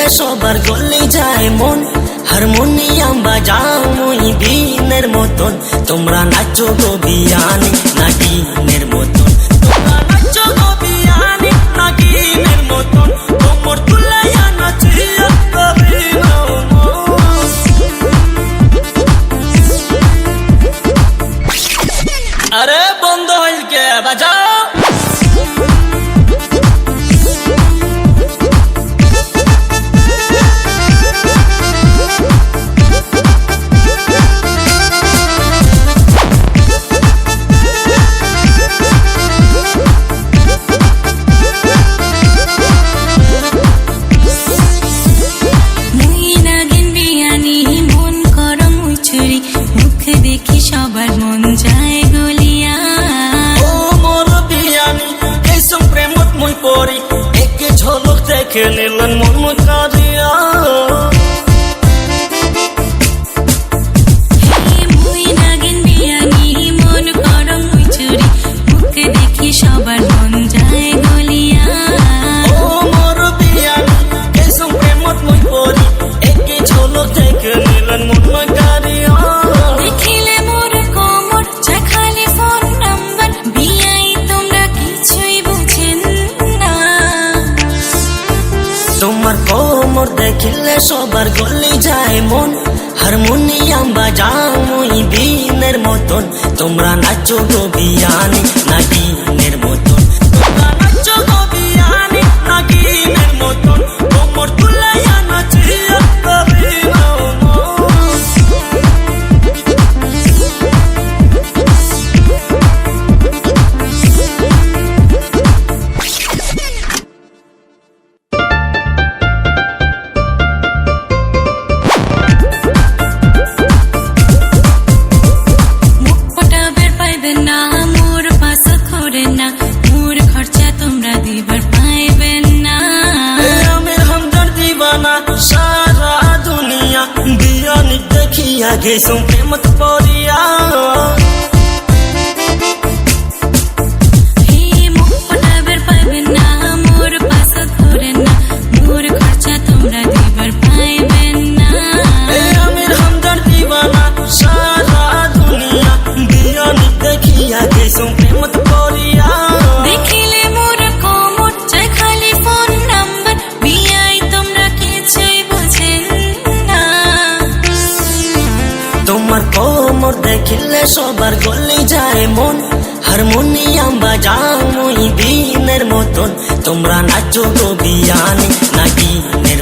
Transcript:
দেখিলে সবার গলে যায় মন। হারমোনিয়াম বাজাও মই বিনের মতন, তোমরা নাচো গো বিয়ানি নাগিনের মতন, তোমরা নাচো গো বিয়ানি নাগিনের মতন, কোমর তুলাইয়া নাচিয়া কবি আরে বন্ধ হইল কে বাজাও। সবার মন যায় গলিয়া, ও মোর বিয়ানি কেসম প্রেমত মই পড়ি, একে ঝলক দেখে নিলেন মন কারিয়া। মুই নাগিন বিয়ানি মন করম মুই চুরি, মুখে দেখি সবার মন যায় গলিয়া। ও মোর বিয়ানি কেসম প্রেমত মই পড়ি, একে ঝলক দেখে নিলেন মন কারিয়া। দেখিলে মোর কোমর চাখালি ফোন নাম্বার, বিয়াই তোমরা কিছুই বুঝেন না। তোমার কোমর দেখিলে সবার গলে যায় মন। হারমোনিয়াম বাজাও মই বিনের মতন, তোমরা নাচো গো বিয়ানি নাগিনের মতন, তোমরা নাচো গো বিয়ানি নাগিনের মতন, কোমর তুলাইয়া নাচিয়া কবি গেছো প্রেমত পড়িয়া। হে মুখ পটাবের পাইবেন না, মোর পাশ ঘুরে না, মোর খরচা তোমরা দিবার পাইবেন না। আমির হামদার দিবানা সারা দুনিয়া, বিয়ানি দেখিয়া গেছো প্রেমত পড়িয়া। দেখিলে মোর কোমর চাই খালি ফোন নাম্বার, বিয়াই তোমরা কিছুই বুঝেন না। তোমার কোমর দেখিলে সবার গলে যায় মন। হারমোনিয়াম বাজাও মই বিনের মতন, তোমরা নাচো গো বিয়ানি নাগিনের